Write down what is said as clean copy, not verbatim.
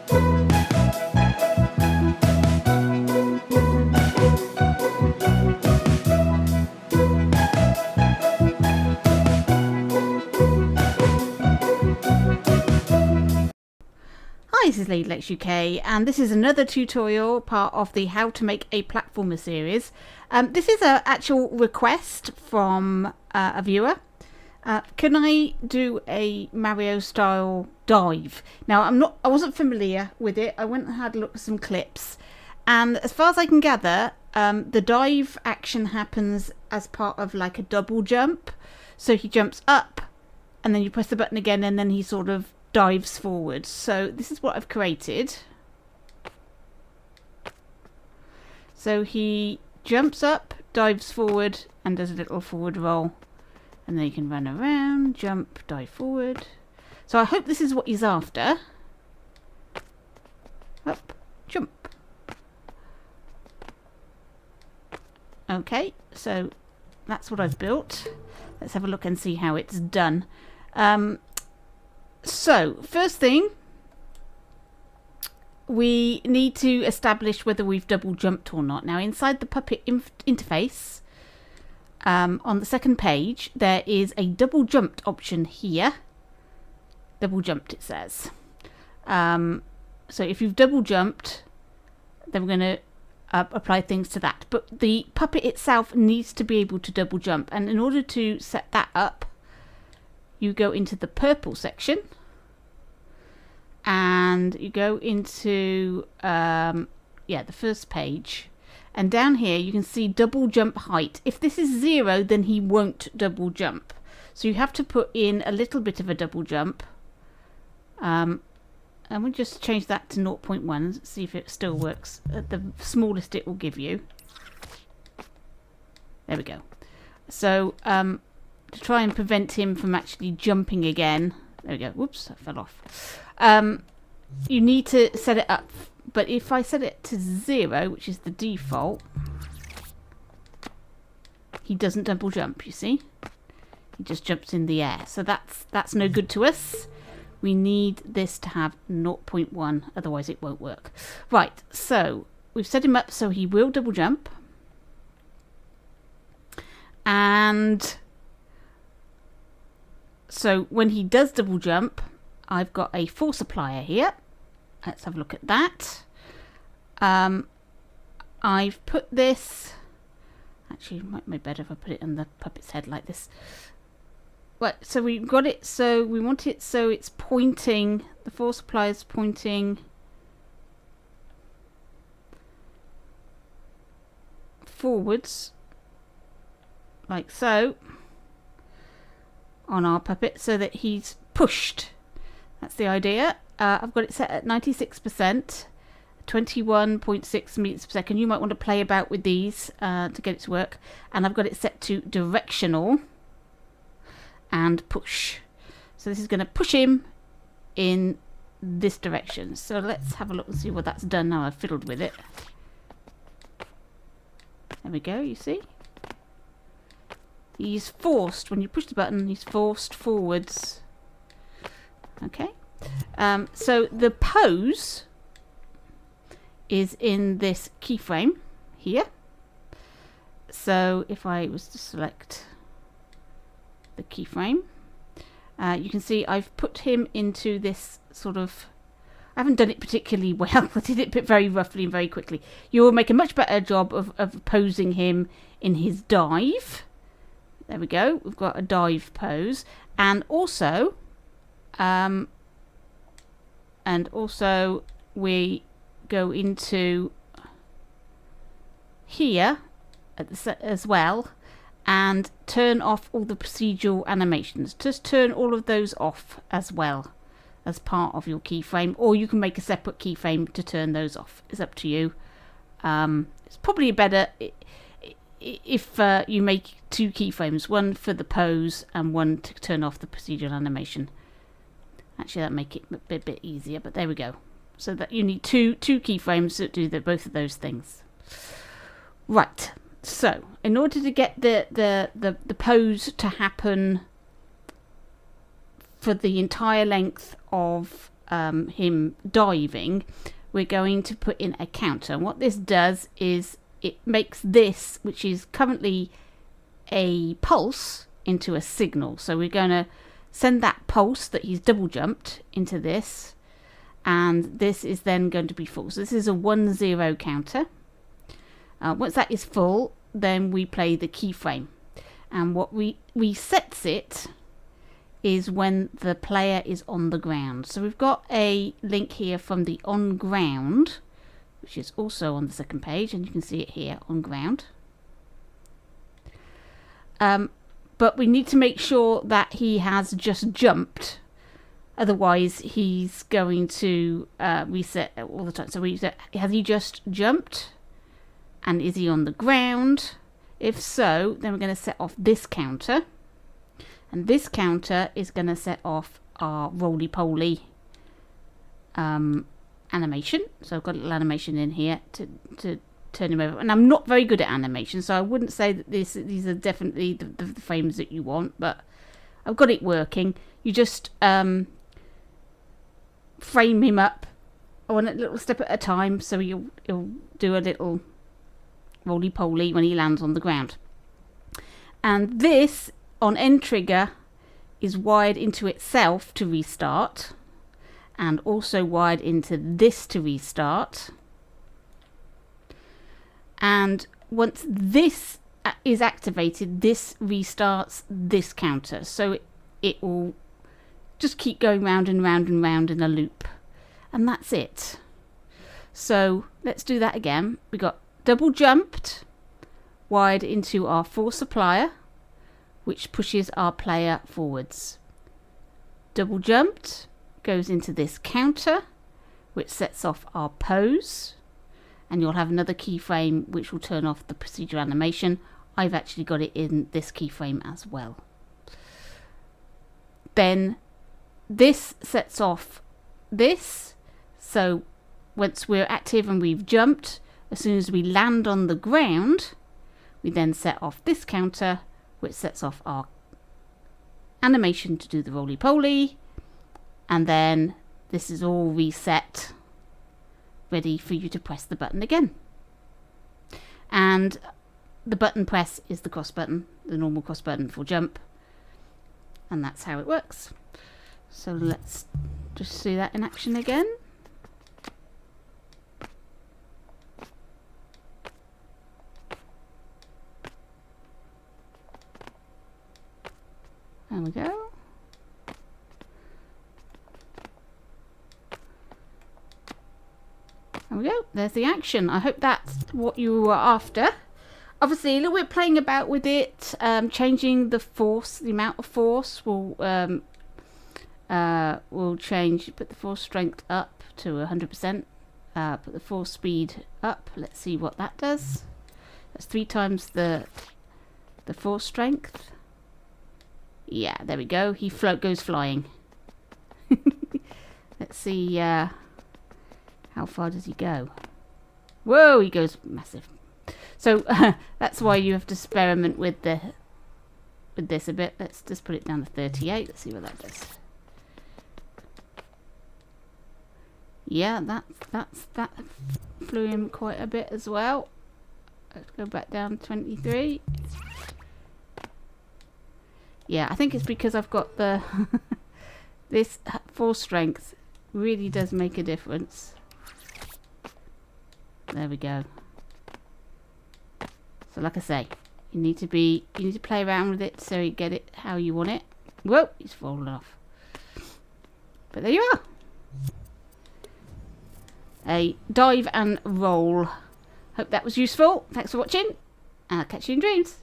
Hi, this is Lady Lex UK, and this is another tutorial part of the How to Make a Platformer series. This is an actual request from a viewer. Can I do a Mario style dive? Now I wasn't familiar with it. I went and had a look at some clips, and as far as I can gather, the dive action happens as part of like a double jump. So he jumps up, and then you press the button again, and then he sort of dives forward. So this is what I've created. So he jumps up, dives forward, and does a little forward roll, and then you can run around, jump, dive forward. So I hope this is what he's after. Up, jump. Okay, so that's what I've built. Let's have a look and see how it's done. So, first thing, we need to establish whether we've double jumped or not. Now, inside the Puppet interface, on the second page, there is a double jumped option here. Double jumped, it says. So, if you've double jumped, then we're going to apply things to that. But the Puppet itself needs to be able to double jump. And in order to set that up, you go into the purple section and you go into the first page, and down here you can see double jump height. If this is 0, then he won't double jump, so you have to put in a little bit of a double jump, and we'll just change that to 0.1, see if it still works at the smallest it will give you. There we go. So to try and prevent him from actually jumping again. There we go. Whoops, that fell off. You need to set it up. But if I set it to 0, which is the default, he doesn't double jump, you see? He just jumps in the air. So that's no good to us. We need this to have 0.1, otherwise it won't work. Right, so we've set him up so he will double jump. And so when he does double jump, I've got a force applier here. Let's have a look at that. I've put this, actually it might be better if I put it on the puppet's head like this. Right, so we've got it, so we want it so it's pointing, the force applier is pointing forwards, like so, on our puppet, so that he's pushed. That's the idea. I've got it set at 96%, 21.6 meters per second. You might want to play about with these to get it to work. And I've got it set to directional and push. So this is going to push him in this direction. So let's have a look and see what that's done now I've fiddled with it. There we go, you see? He's forced, when you push the button, he's forced forwards. Okay. So the pose is in this keyframe here. So if I was to select the keyframe, you can see I've put him into this sort of, I haven't done it particularly well. I did it very roughly and very quickly. You will make a much better job of posing him in his dive. There we go. We've got a dive pose, and also we go into here at the set as well, and turn off all the procedural animations. Just turn all of those off as well as part of your keyframe, or you can make a separate keyframe to turn those off. It's up to you. It's probably better if you make 2 keyframes, one for the pose and one to turn off the procedural animation. Actually, that'd make it a bit easier, but there we go. So that you need two keyframes to do both of those things. Right. So in order to get the pose to happen for the entire length of him diving, we're going to put in a counter. And what this does is it makes this, which is currently a pulse, into a signal. So we're going to send that pulse that he's double jumped into this, and this is then going to be full. So this is a 1-0 counter. Once that is full, then we play the keyframe, and what resets it is when the player is on the ground. So we've got a link here from the on ground, which is also on the second page, and you can see it here, on ground. But we need to make sure that he has just jumped, otherwise he's going to reset all the time. So has he just jumped, and is he on the ground? If so, then we're going to set off this counter, and this counter is going to set off our roly-poly animation. So I've got a little animation in here to turn him over, and I'm not very good at animation, so I wouldn't say that these are definitely the frames that you want, but I've got it working. You just frame him up on a little step at a time, so he'll do a little roly-poly when he lands on the ground. And this on end trigger is wired into itself to restart, and also wired into this to restart. And once this is activated, this restarts this counter. So it will just keep going round and round and round in a loop. And that's it. So let's do that again. We got double jumped, wired into our force supplier, which pushes our player forwards. Double jumped goes into this counter, which sets off our pose. And you'll have another keyframe which will turn off the procedure animation. I've actually got it in this keyframe as well. Then this sets off this. So once we're active and we've jumped, as soon as we land on the ground, we then set off this counter, which sets off our animation to do the roly-poly. And then this is all reset, ready for you to press the button again. And the button press is the cross button, the normal cross button for jump, and that's how it works. So let's just see that in action again. There we go. There we go, there's the action. I hope that's what you were after. Obviously a little bit playing about with it, changing the force, the amount of force will change. Put the force strength up to 100%, put the force speed up. Let's see what that does. That's 3 times the force strength. Yeah, there we go, he goes flying. Let's see, how far does he go? Whoa, he goes massive. So that's why you have to experiment with this a bit. Let's just put it down to 38. Let's see what that does. Yeah, that flew him quite a bit as well. Let's go back down to 23. Yeah, I think it's because I've got the this force strength really does make a difference. There we go. So like I say, you need to play around with it so you get it how you want it. Whoa, he's fallen off. But there you are. A dive and roll. Hope that was useful. Thanks for watching, and I'll catch you in dreams.